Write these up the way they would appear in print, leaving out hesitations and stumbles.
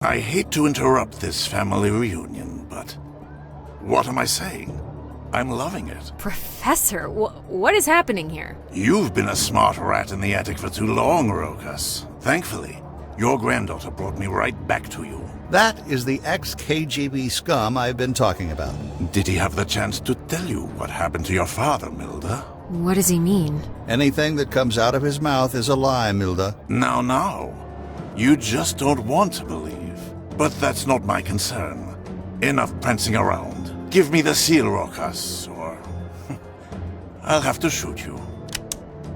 I hate to interrupt this family reunion, but what am I saying? I'm loving it. Professor, what is happening here? You've been a smart rat in the attic for too long, Rokas. Thankfully, your granddaughter brought me right back to you. That is the ex-KGB scum I've been talking about. Did he have the chance to tell you what happened to your father, Milda? What does he mean? Anything that comes out of his mouth is a lie, Milda. Now. You just don't want to believe. But that's not my concern. Enough prancing around. Give me the seal, Rokas, or I'll have to shoot you.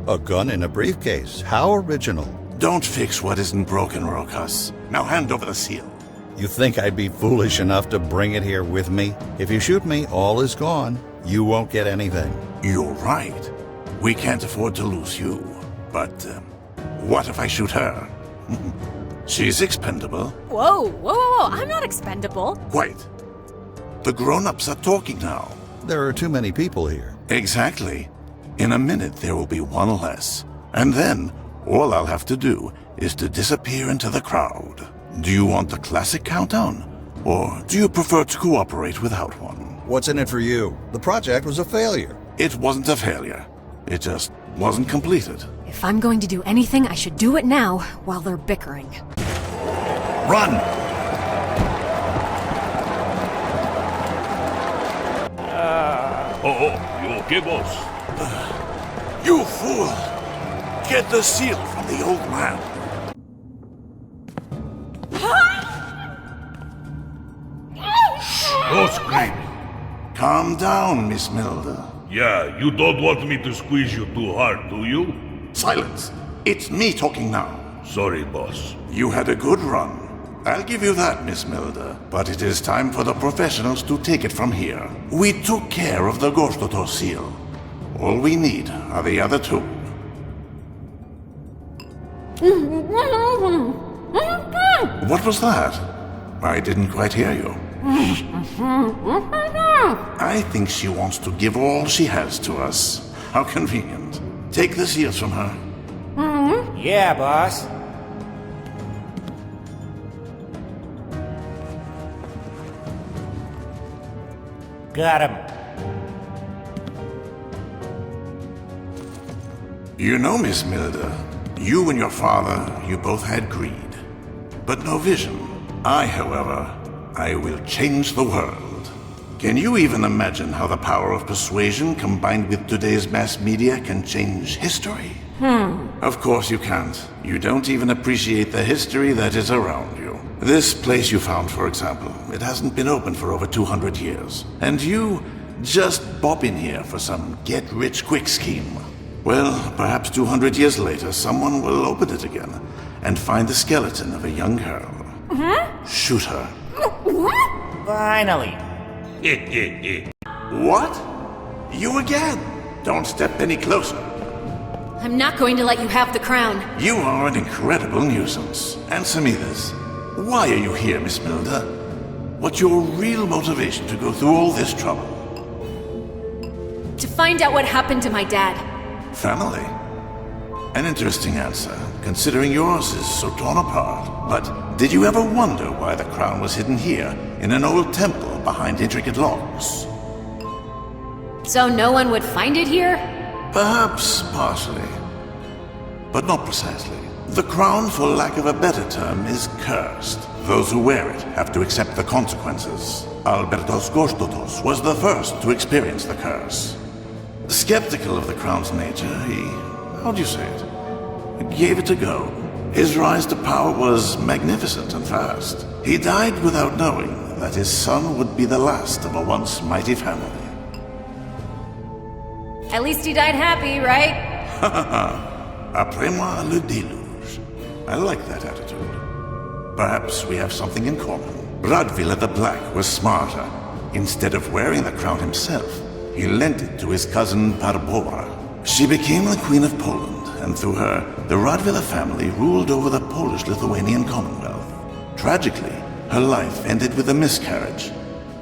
A gun in a briefcase. How original. Don't fix what isn't broken, Rokas. Now hand over the seal. You think I'd be foolish enough to bring it here with me? If you shoot me, all is gone. You won't get anything. You're right. We can't afford to lose you. But what if I shoot her? She's expendable. Whoa, I'm not expendable. Wait. The grown-ups are talking now. There are too many people here. Exactly. In a minute, there will be one less. And then, all I'll have to do is to disappear into the crowd. Do you want the classic countdown? Or do you prefer to cooperate without one? What's in it for you? The project was a failure. It wasn't a failure. It just wasn't completed. If I'm going to do anything, I should do it now, while they're bickering. Run! You okay, boss? You fool! Get the seal from the old man. No scream. Calm down, Miss Milda. Yeah, you don't want me to squeeze you too hard, do you? Silence. It's me talking now. Sorry, boss. You had a good run. I'll give you that, Miss Milda. But it is time for the professionals to take it from here. We took care of the Gostoto seal. All we need are the other two. What was that? I didn't quite hear you. I think she wants to give all she has to us. How convenient. Take the seals from her. Yeah, boss. Got him. You know, Miss Milda, you and your father, you both had greed, but no vision. However, I will change the world. Can you even imagine how the power of persuasion combined with today's mass media can change history? Of course you can't. You don't even appreciate the history that is around you. This place you found, for example, it hasn't been open for over 200 years. And you just bop in here for some get-rich-quick scheme. Well, perhaps 200 years later, someone will open it again and find the skeleton of a young girl. Shoot her. Finally. What? You again? Don't step any closer. I'm not going to let you have the crown. You are an incredible nuisance. Answer me this. Why are you here, Miss Milda? What's your real motivation to go through all this trouble? To find out what happened to my dad. Family? An interesting answer, considering yours is so torn apart. But did you ever wonder why the crown was hidden here, in an old temple behind intricate locks? So no one would find it here? Perhaps partially, but not precisely. The crown, for lack of a better term, is cursed. Those who wear it have to accept the consequences. Albertos Gostotos was the first to experience the curse. Skeptical of the crown's nature, he... how do you say it? He gave it a go. His rise to power was magnificent and fast. He died without knowing that his son would be the last of a once mighty family. At least he died happy, right? Après moi le déluge. I like that attitude. Perhaps we have something in common. Radvila the Black was smarter. Instead of wearing the crown himself, he lent it to his cousin Barbora. She became the Queen of Poland, and through her, the Radvila family ruled over the Polish-Lithuanian Commonwealth. Tragically, her life ended with a miscarriage.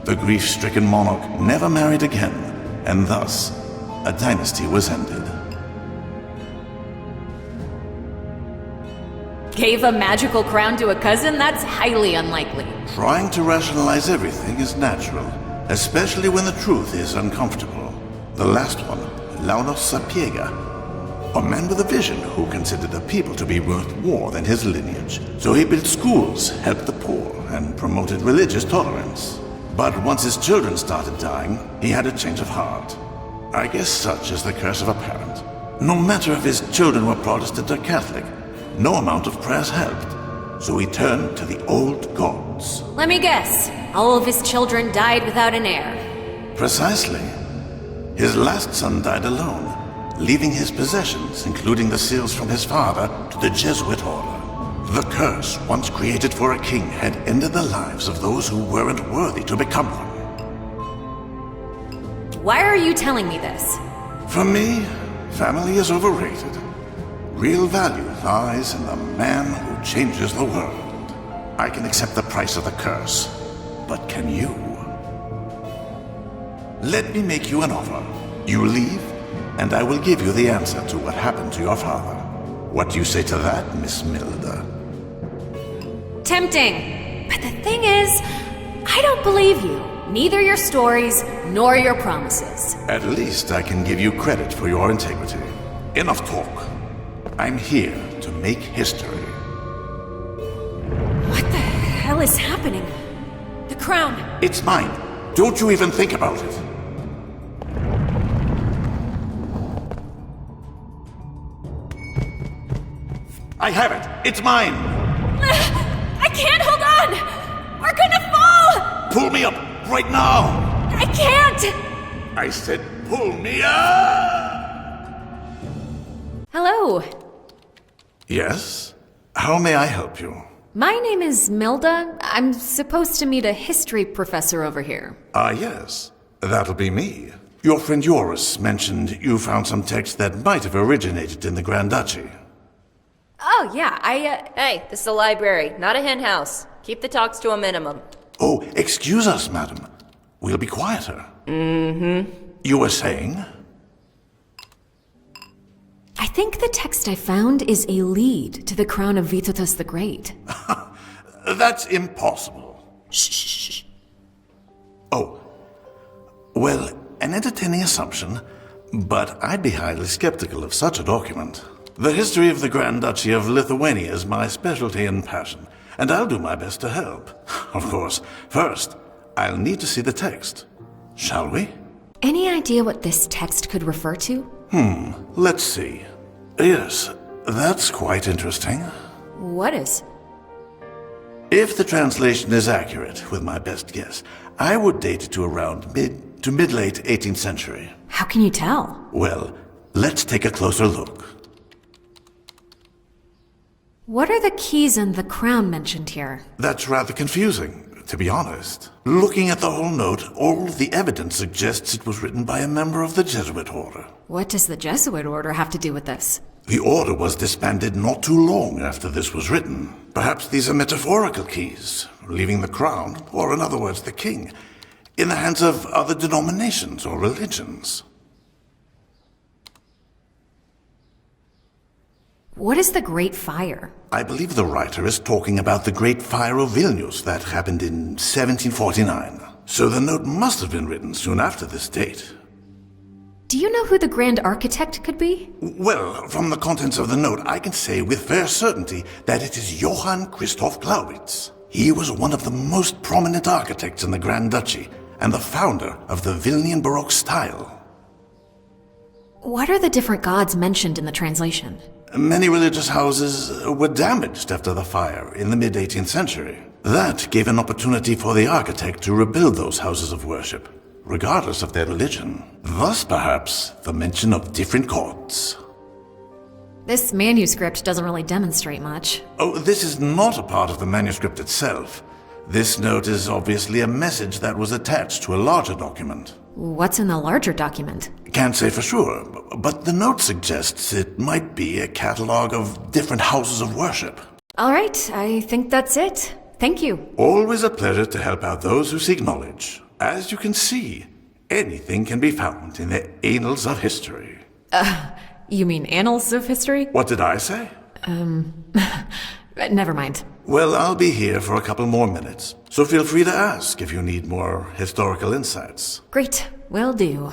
The grief-stricken monarch never married again, and thus, a dynasty was ended. gave a magical crown to a cousin? That's highly unlikely. Trying to rationalize everything is natural, especially when the truth is uncomfortable. The last one, Launos Sapiega, a man with a vision who considered the people to be worth more than his lineage. So he built schools, helped the poor, and promoted religious tolerance. But once his children started dying, he had a change of heart. I guess such is the curse of a parent. No matter if his children were Protestant or Catholic, no amount of prayers helped. So he turned to the old gods. Let me guess. All of his children died without an heir. Precisely. His last son died alone, leaving his possessions, including the seals from his father, to the Jesuit order. The curse, once created for a king, had ended the lives of those who weren't worthy to become one. Why are you telling me this? For me, family is overrated. Real value lies in the man who changes the world. I can accept the price of the curse, but can you? Let me make you an offer. You leave, and I will give you the answer to what happened to your father. What do you say to that, Miss Milda? Tempting. But the thing is, I don't believe you. Neither your stories, nor your promises. At least I can give you credit for your integrity. Enough talk. I'm here to make history. What the hell is happening? The crown. It's mine. Don't you even think about it. I have it. It's mine. I can't hold on! We're gonna fall! Pull me up right now. I can't! I said pull me up. Hello. Yes? How may I help you? My name is Milda. I'm supposed to meet a history professor over here. Yes. That'll be me. Your friend Joris mentioned you found some text that might have originated in the Grand Duchy. Oh, yeah, Hey, this is a library, not a hen house. Keep the talks to a minimum. Oh, excuse us, madam. We'll be quieter. You were saying? I think the text I found is a lead to the crown of Vytautas the Great. That's impossible. Shh. Oh. Well, an entertaining assumption, but I'd be highly skeptical of such a document. The history of the Grand Duchy of Lithuania is my specialty and passion, and I'll do my best to help. Of course, first, I'll need to see the text. Shall we? Any idea what this text could refer to? Let's see. Yes, that's quite interesting. What is? If the translation is accurate, with my best guess, I would date it to around mid to mid-late 18th century. How can you tell? Well, let's take a closer look. What are the keys and the crown mentioned here? That's rather confusing, to be honest. Looking at the whole note, all the evidence suggests it was written by a member of the Jesuit order. What does the Jesuit order have to do with this? The order was disbanded not too long after this was written. Perhaps these are metaphorical keys, leaving the crown, or in other words, the king, in the hands of other denominations or religions. What is the Great Fire? I believe the writer is talking about the Great Fire of Vilnius that happened in 1749. So the note must have been written soon after this date. Do you know who the Grand Architect could be? Well, from the contents of the note, I can say with fair certainty that it is Johann Christoph Glaubitz. He was one of the most prominent architects in the Grand Duchy and the founder of the Vilnian Baroque style. What are the different gods mentioned in the translation? Many religious houses were damaged after the fire in the mid-18th century. That gave an opportunity for the architect to rebuild those houses of worship, regardless of their religion. Thus, perhaps, the mention of different gods. This manuscript doesn't really demonstrate much. Oh, this is not a part of the manuscript itself. This note is obviously a message that was attached to a larger document. What's in the larger document? Can't say for sure, but the note suggests it might be a catalog of different houses of worship. All right, I think that's it. Thank you. Always a pleasure to help out those who seek knowledge. As you can see, anything can be found in the annals of history. You mean annals of history? What did I say? Never mind. Well, I'll be here for a couple more minutes, so feel free to ask if you need more historical insights. Great, will do.